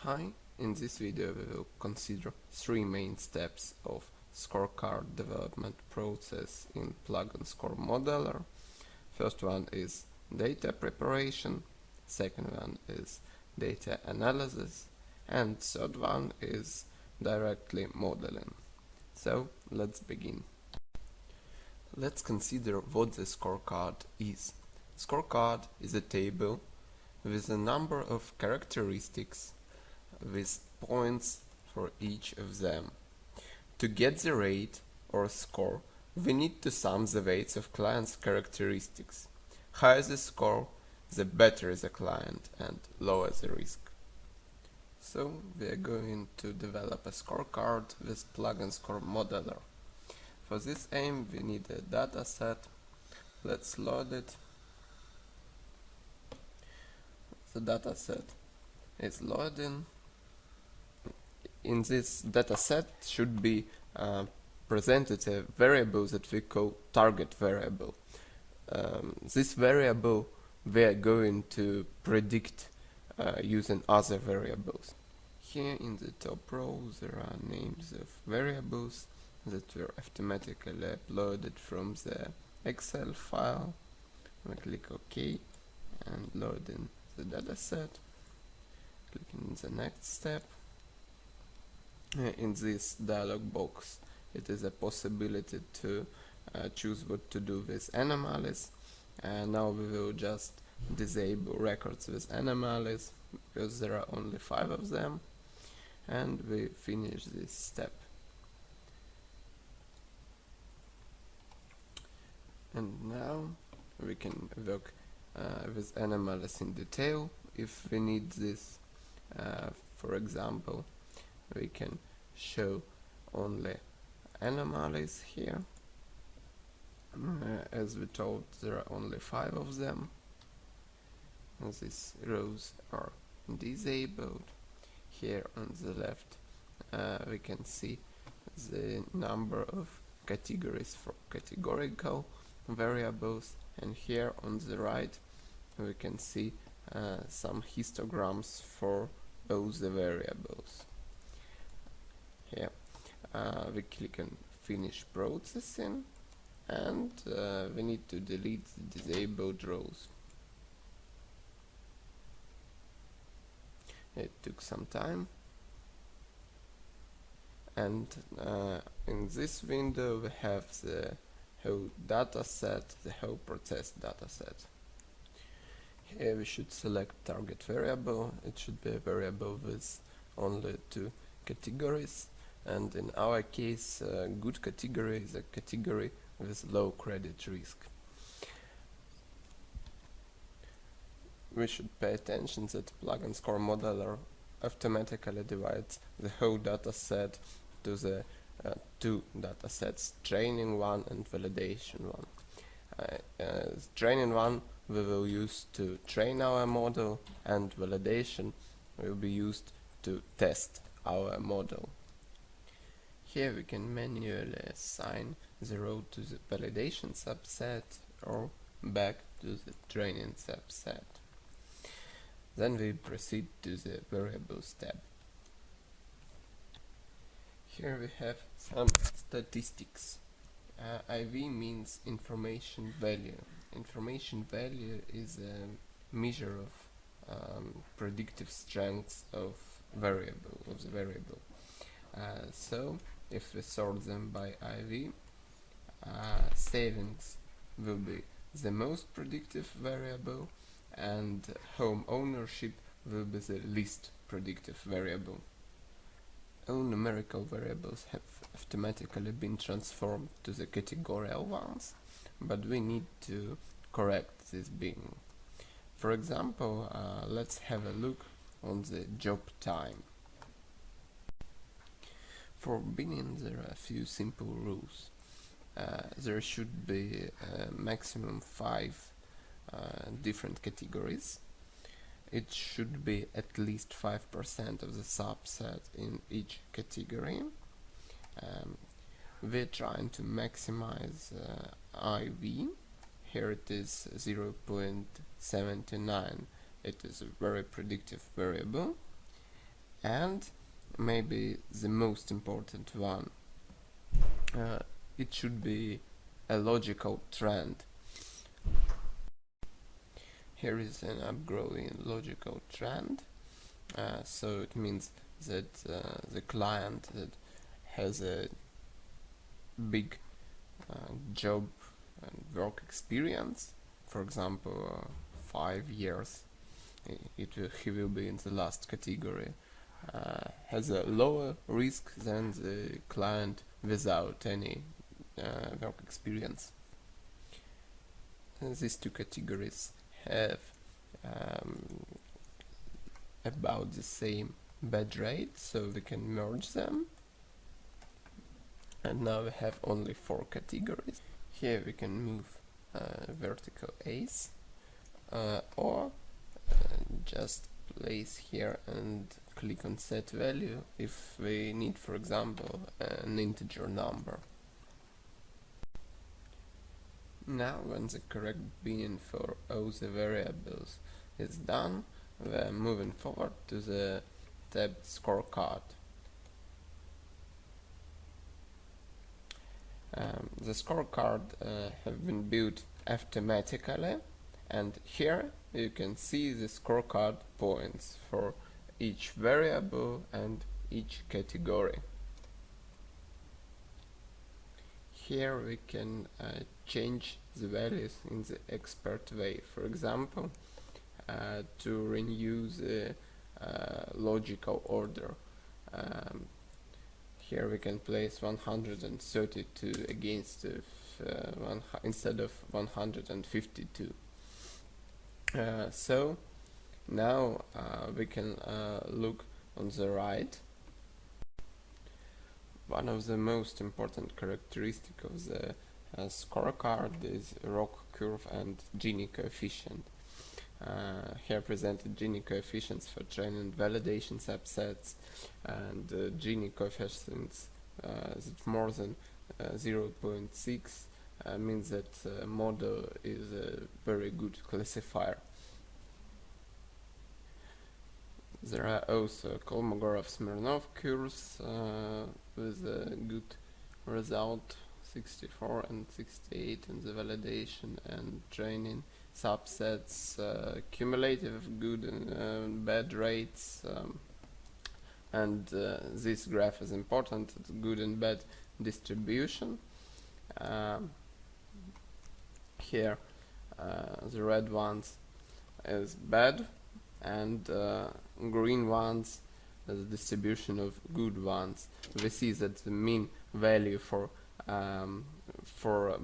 Hi, in this video we will consider three main steps of scorecard development process in Plug and Score Modeler. First one is data preparation, second one is data analysis, and third one is directly modeling. So let's begin. Let's consider what the scorecard is. Scorecard is a table with a number of characteristics with points for each of them. To get the rate or score, we need to sum the weights of clients' characteristics. Higher the score, the better the client and lower the risk. So we are going to develop a scorecard with Plug and Score Modeler. For this aim we need a data set. Let's load it. The data set is loading. In this data set should be presented a variable that we call target variable. This variable we are going to predict using other variables. Here in the top row there are names of variables that were automatically uploaded from the Excel file. We click OK and load in the data set. Clicking the next step. In this dialog box it is a possibility to choose what to do with anomalies. Now we will just disable records with anomalies because there are only 5 of them, and we finish this step. And now we can work with anomalies in detail if we need this. For example, we can show only anomalies here. As we told, there are only 5 of them. And these rows are disabled. Here on the left we can see the number of categories for categorical variables, and here on the right we can see some histograms for those variables. Here we click on finish processing, and we need to delete the disabled rows. It took some time, and in this window we have the whole data set, the whole process data set. Here we should select target variable. It should be a variable with only 2 categories, and in our case good category is a category with low credit risk. We should pay attention that Plug and Score Modeler automatically divides the whole data set to the 2 data sets, training one and validation one. Training one we will use to train our model, and validation will be used to test our model. Here we can manually assign the row to the validation subset or back to the training subset. Then we proceed to the variables tab. Here we have some statistics. IV means information value. Information value is a measure of predictive strengths of the variable. So if we sort them by IV, savings will be the most predictive variable, and home ownership will be the least predictive variable. All numerical variables have automatically been transformed to the categorical ones, but we need to correct this being. For example, let's have a look on the job time. For binning there are a few simple rules. There should be a maximum 5 different categories. It should be at least 5% of the subset in each category. We're trying to maximize IV. Here it is 0.79. It is a very predictive variable. And maybe the most important one, it should be a logical trend. Here is an upgrowing logical trend. So it means that the client that has a big job and work experience, for example 5 years, he will be in the last category, has a lower risk than the client without any work experience. And these two categories have about the same bad rate, so we can merge them. And now we have only 4 categories. Here we can move vertical A's, or just place here and click on set value if we need, for example, an integer number. Now when the correct bin for all the variables is done, we're moving forward to the tab Scorecard. The scorecard have been built automatically, and here you can see the scorecard points for each variable and each category. Here we can change the values in the expert way. For example, to renew the logical order. Here we can place 132 against instead of 152. So now we can look on the right. One of the most important characteristics of the scorecard is ROC curve and Gini coefficient. Here presented Gini coefficients for training and validation subsets, and Gini coefficients that more than 0.6 means that model is a very good classifier. There are also Kolmogorov-Smirnov curves with a good result, 64 and 68 in the validation and training subsets, cumulative good and bad rates, and this graph is important, it's good and bad distribution. Here the red ones is bad, and green ones is the distribution of good ones. We see that the mean value for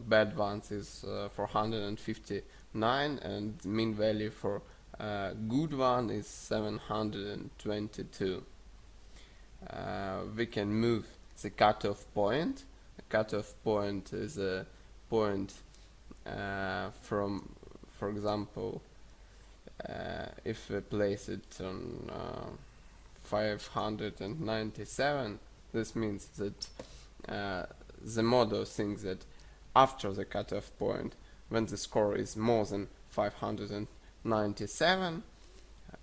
bad ones is 459, and mean value for good one is 722. We can move the cutoff point. The cutoff point is a point from, for example, if we place it on 597, this means that the model thinks that after the cutoff point, when the score is more than 597,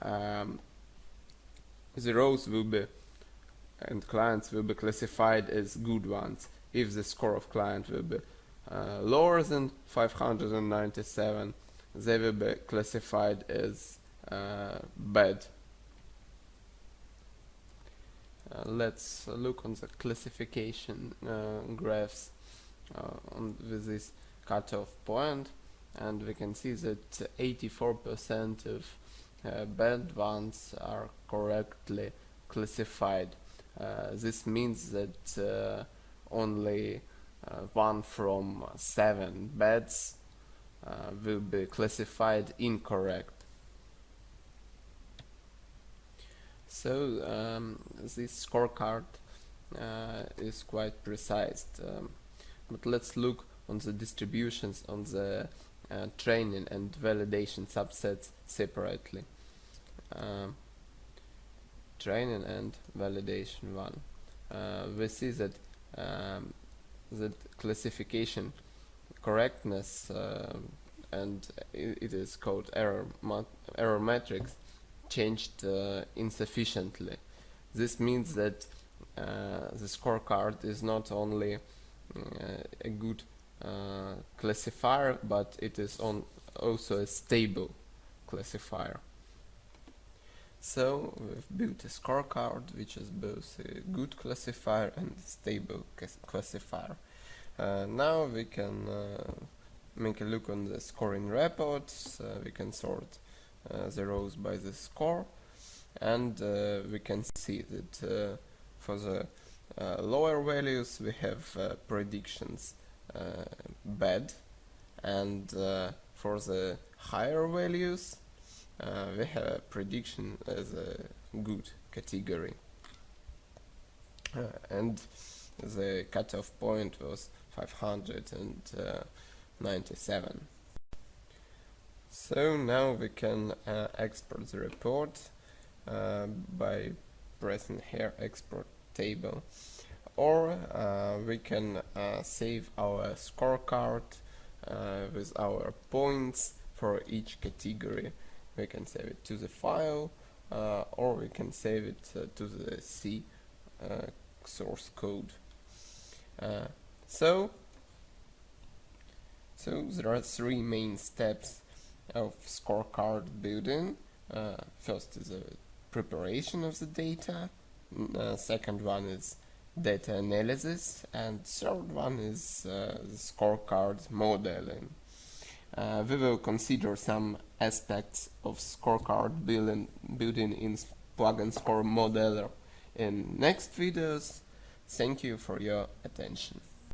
the rows will be and clients will be classified as good ones. If the score of client will be lower than 597, they will be classified as bad. Let's look on the classification graphs with this cutoff point, and we can see that 84% of bad ones are correctly classified. This means that only 1 from 7 bads will be classified incorrect. So this scorecard is quite precise, but let's look on the distributions on the training and validation subsets separately. Training and validation one. We see that that classification correctness, and it is called error matrix, changed insufficiently. This means that the scorecard is not only a good classifier, but it is also a stable classifier. So we've built a scorecard which is both a good classifier and a stable classifier. Now we can make a look on the scoring reports. We can sort the rows by the score, and we can see that for the lower values we have predictions bad, and for the higher values we have a prediction as a good category, and the cutoff point was 597. So now we can export the report by pressing here export table, or we can save our scorecard with our points for each category. We can save it to the file, or we can save it to the C source code. So there are three main steps of scorecard building. First is the preparation of the data, second one is data analysis, and third one is the scorecard modeling. We will consider some aspects of scorecard building in Plug and Score Modeler in next videos. Thank you for your attention.